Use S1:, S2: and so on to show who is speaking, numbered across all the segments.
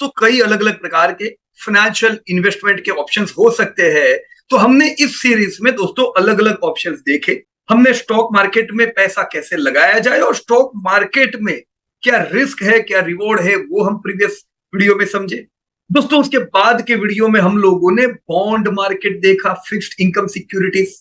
S1: दोस्तों कई अलग अलग प्रकार के फाइनेंशियल इन्वेस्टमेंट के ऑप्शंस हो सकते हैं। तो हमने इस सीरीज में दोस्तों अलग अलग ऑप्शंस देखे। हमने स्टॉक मार्केट में पैसा कैसे लगाया जाए और स्टॉक मार्केट में क्या रिस्क है, क्या रिवॉर्ड है, वो हम प्रीवियस वीडियो में समझे। दोस्तों उसके बाद के वीडियो में हम लोगों ने बॉन्ड मार्केट देखा, फिक्स्ड इनकम सिक्योरिटीज,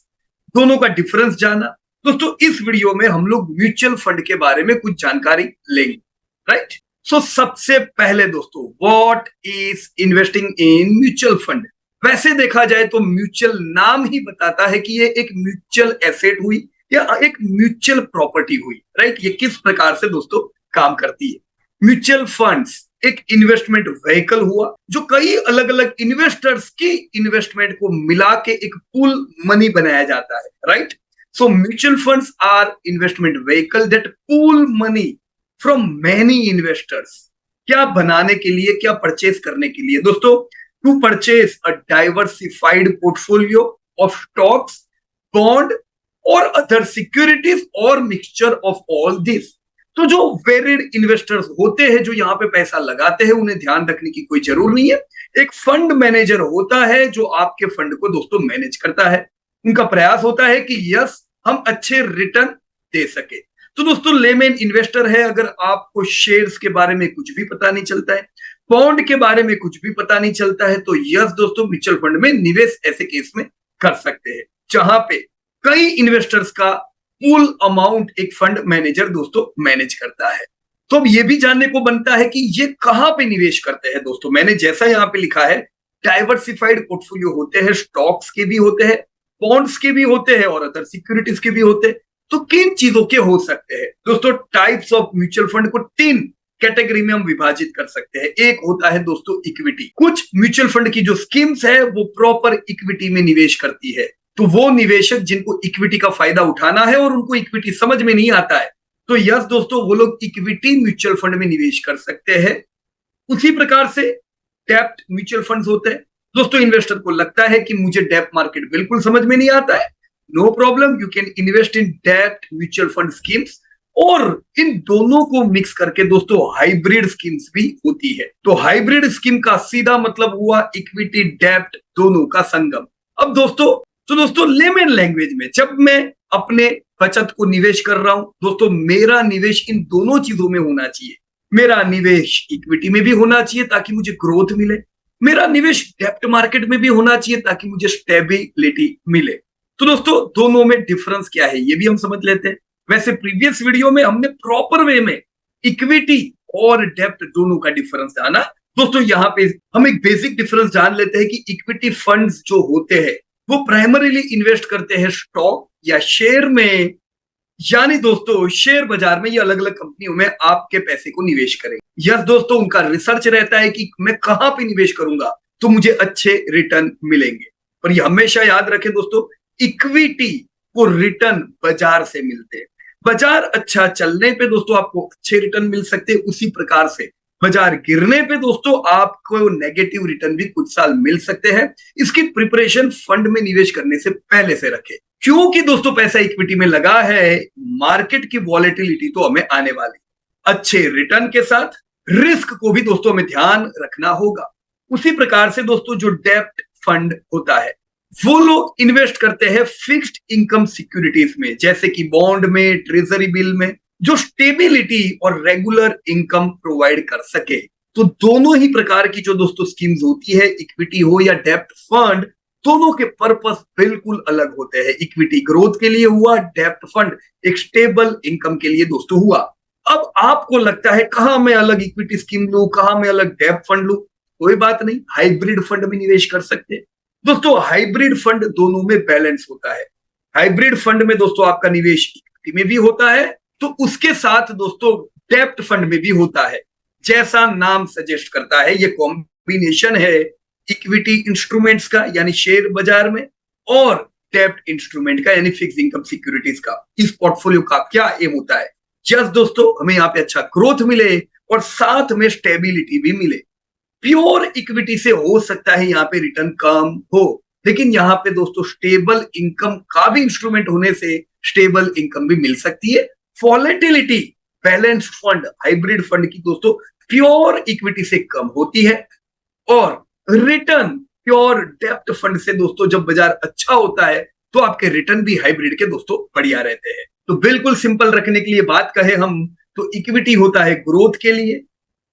S1: दोनों का डिफरेंस जाना। दोस्तों इस वीडियो में हम लोग म्यूचुअल फंड के बारे में कुछ जानकारी लेंगे, राइट। सो सबसे पहले दोस्तों, what is investing in mutual fund. वैसे देखा जाए तो म्यूचुअल नाम ही बताता है कि ये एक म्यूचुअल एसेट हुई या एक म्यूचुअल प्रॉपर्टी हुई, राइट। ये किस प्रकार से दोस्तों काम करती है। म्यूचुअल फंड्स एक इन्वेस्टमेंट व्हीकल हुआ जो कई अलग अलग इन्वेस्टर्स की इन्वेस्टमेंट को मिला के एक पूल मनी बनाया जाता है, right. So mutual funds are investment vehicle that pool money from many investors. क्या बनाने के लिए, क्या परचेज करने के लिए दोस्तों, to purchase a diversified portfolio of stocks, bond और अदर सिक्योरिटीज और मिक्सचर ऑफ ऑल दिस। तो जो वेरिड इन्वेस्टर्स होते हैं जो यहाँ पे पैसा लगाते हैं, उन्हें ध्यान रखने की कोई जरूर नहीं है। एक फंड मैनेजर होता है जो आपके फंड को दोस्तों मैनेज करता है। उनका प्रयास होता है कि यस हम अच्छे रिटर्न दे सके। तो दोस्तों लेमैन इन्वेस्टर है अगर आपको शेयर्स के बारे में कुछ भी पता नहीं चलता है, बॉन्ड के बारे में कुछ भी पता नहीं चलता है, तो यस दोस्तों म्यूचुअल फंड में निवेश ऐसे केस में कर सकते हैं जहां पे कई इन्वेस्टर्स का पूल अमाउंट एक फंड मैनेजर दोस्तों मैनेज करता है। तो अब ये भी जानने को बनता है कि ये कहां पे निवेश करते हैं दोस्तों। मैंने जैसा यहाँ पे लिखा है डाइवर्सिफाइड पोर्टफोलियो होते हैं, स्टॉक्स के भी होते हैं, बॉन्ड्स के भी होते हैं और अदर सिक्योरिटीज के भी होते हैं। तो किन चीजों के हो सकते हैं दोस्तों। टाइप्स ऑफ म्यूचुअल फंड को 3 कैटेगरी में हम विभाजित कर सकते हैं। एक होता है दोस्तों इक्विटी। कुछ म्यूचुअल फंड की जो स्कीम्स है वो प्रॉपर इक्विटी में निवेश करती है। तो वो निवेशक जिनको इक्विटी का फायदा उठाना है और उनको इक्विटी समझ में नहीं आता है, तो यस दोस्तों वो लोग इक्विटी म्यूचुअल फंड में निवेश कर सकते हैं। उसी प्रकार से डेब्ट म्यूचुअल फंड्स होते हैं। दोस्तों इन्वेस्टर को लगता है कि मुझे डेब्ट मार्केट बिल्कुल समझ में नहीं आता है, no problem, you can invest in डेब्ट म्यूचुअल फंड स्कीम्स। और इन दोनों को मिक्स करके दोस्तों हाइब्रिड स्कीम्स भी होती है। तो हाइब्रिड स्कीम का सीधा मतलब हुआ इक्विटी डेब्ट दोनों का संगम। अब दोस्तों लेमन लैंग्वेज में जब मैं अपने बचत को निवेश कर रहा हूं दोस्तों, मेरा निवेश इन दोनों चीजों में होना चाहिए। मेरा निवेश इक्विटी में भी होना चाहिए ताकि मुझे ग्रोथ मिले, मेरा निवेश डेब्ट मार्केट में भी होना चाहिए ताकि मुझे स्टेबिलिटी मिले। तो दोस्तों दोनों में डिफरेंस क्या है ये भी हम समझ लेते हैं। वैसे प्रीवियस वीडियो में हमने प्रॉपर वे में इक्विटी और डेब्ट दोनों का डिफरेंस जाना। दोस्तों यहाँ पे हम एक बेसिक डिफरेंस जान लेते हैं कि इक्विटी फंड्स जो होते हैं वो प्राइमरीली इन्वेस्ट करते हैं स्टॉक या शेयर में, यानी दोस्तों शेयर बाजार में ये अलग अलग कंपनियों में आपके पैसे को निवेश करें। यस दोस्तों उनका रिसर्च रहता है कि मैं कहां पे निवेश करूंगा तो मुझे अच्छे रिटर्न मिलेंगे। पर ये हमेशा याद रखें दोस्तों, इक्विटी को रिटर्न बाजार से मिलते हैं। बाजार अच्छा चलने पे दोस्तों आपको अच्छे रिटर्न मिल सकते हैं, उसी प्रकार से बाजार गिरने पे दोस्तों आपको नेगेटिव रिटर्न भी कुछ साल मिल सकते हैं। इसकी प्रिपरेशन फंड में निवेश करने से पहले से रखें, क्योंकि दोस्तों पैसा इक्विटी में लगा है, मार्केट की वॉलेटिलिटी तो हमें आने वाली। अच्छे रिटर्न के साथ रिस्क को भी दोस्तों हमें ध्यान रखना होगा। उसी प्रकार से दोस्तों जो डेब्ट फंड होता है वो लोग इन्वेस्ट करते हैं फिक्स्ड इनकम सिक्योरिटीज में, जैसे कि बॉन्ड में, ट्रेजरी बिल में, जो स्टेबिलिटी और रेगुलर इनकम प्रोवाइड कर सके। तो दोनों ही प्रकार की जो दोस्तों स्कीम्स होती है, इक्विटी हो या डेब्ट फंड, दोनों के पर्पस बिल्कुल अलग होते हैं। इक्विटी ग्रोथ के लिए हुआ, डेब्ट फंड एक स्टेबल इनकम के लिए दोस्तों हुआ। अब आपको लगता है कहां मैं अलग इक्विटी स्कीम लूं, कहां मैं अलग डेब्ट फंड लूं, कोई बात नहीं, हाइब्रिड फंड में निवेश कर सकते हैं। दोस्तों हाइब्रिड फंड दोनों में बैलेंस होता है। हाइब्रिड फंड में दोस्तों आपका निवेश इक्विटी में भी होता है, तो उसके साथ दोस्तों डेब्ट फंड में भी होता है। जैसा नाम सजेस्ट करता है, ये कॉम्बिनेशन है इक्विटी इंस्ट्रूमेंट्स का यानी शेयर बाजार में और डेब्ट इंस्ट्रूमेंट का यानी फिक्स इनकम सिक्योरिटीज का। इस पोर्टफोलियो का क्या एम होता है, जस्ट दोस्तों हमें यहाँ पे अच्छा ग्रोथ मिले और साथ में स्टेबिलिटी भी मिले। प्योर इक्विटी से हो सकता है यहाँ पे रिटर्न कम हो, लेकिन यहाँ पे दोस्तों स्टेबल इनकम का भी इंस्ट्रूमेंट होने से स्टेबल इनकम भी मिल सकती है। Volatility balanced fund hybrid fund की दोस्तों प्योर इक्विटी से कम होती है और रिटर्न प्योर डेप्थ फंड से दोस्तों जब बाजार अच्छा होता है तो आपके रिटर्न भी हाइब्रिड के दोस्तों बढ़िया रहते हैं। तो बिल्कुल सिंपल रखने के लिए बात कहे हम तो इक्विटी होता है ग्रोथ के लिए,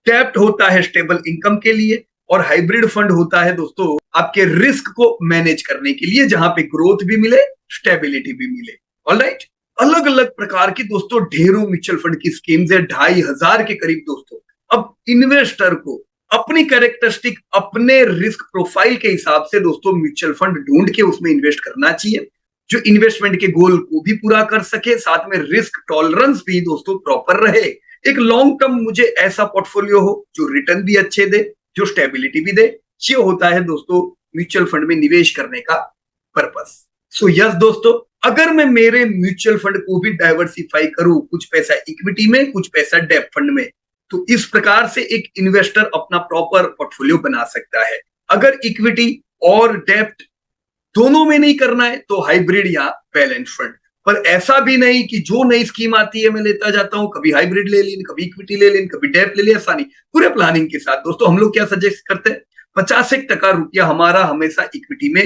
S1: डेप्ट होता है स्टेबल इनकम के लिए और हाइब्रिड फंड होता है दोस्तों आपके रिस्क को मैनेज करने के लिए, जहां पे ग्रोथ भी मिले स्टेबिलिटी भी मिले। ऑलराइट, अलग अलग प्रकार की दोस्तों ढेरों म्यूचुअल फंड की स्कीम्स है, 2500 के करीब दोस्तों। अब इन्वेस्टर को अपनी कैरेक्टरिस्टिक अपने रिस्क प्रोफाइल के हिसाब से दोस्तों म्यूचुअल फंड ढूंढ के उसमें इन्वेस्ट करना चाहिए जो इन्वेस्टमेंट के गोल को भी पूरा कर सके, साथ में रिस्क टॉलरेंस भी दोस्तों प्रॉपर रहे। एक लॉन्ग टर्म मुझे ऐसा पोर्टफोलियो हो जो रिटर्न भी अच्छे दे, जो स्टेबिलिटी भी दे, ये होता है दोस्तों म्यूचुअल फंड में निवेश करने का पर्पस। सो यस दोस्तों, अगर मैं मेरे म्यूचुअल फंड को भी डाइवर्सिफाई करूं, कुछ पैसा इक्विटी में कुछ पैसा डेब्ट फंड में, तो इस प्रकार से एक इन्वेस्टर अपना प्रॉपर पोर्टफोलियो बना सकता है। अगर इक्विटी और डेब्ट दोनों में नहीं करना है तो हाइब्रिड या बैलेंस फंड, पर ऐसा भी नहीं कि जो नई स्कीम आती है मैं लेता जाता हूं, कभी हाइब्रिड ले लें, कभी इक्विटी ले लें, कभी डेब्ट ले लें, ऐसा नहीं। पूरे प्लानिंग के साथ दोस्तों हम लोग क्या सजेस्ट करते हैं, 50% रुपया हमारा हमेशा इक्विटी में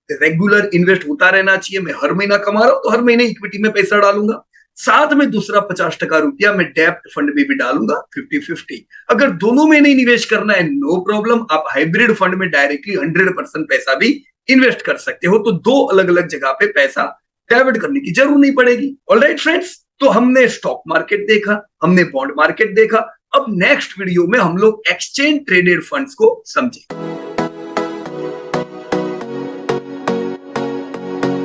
S1: रेगुलर इन्वेस्ट होता रहना चाहिए। मैं हर महीना कमा रहा हूं तो हर महीने इक्विटी में पैसा डालूंगा, साथ में दूसरा 50% रुपया मैं डेब्ट फंड में भी डालूंगा, 50-50। अगर दोनों में नहीं निवेश करना है नो प्रॉब्लम, आप हाइब्रिड फंड में डायरेक्टली 100% पैसा भी इन्वेस्ट कर सकते हो, तो दो अलग अलग जगह पे पैसा डाइवर्ट करने की जरूरत नहीं पड़ेगी। ऑलराइट फ्रेंड्स, तो हमने स्टॉक मार्केट देखा, हमने बॉन्ड मार्केट देखा, अब नेक्स्ट वीडियो में हम लोग एक्सचेंज ट्रेडेड फंड्स को समझेंगे।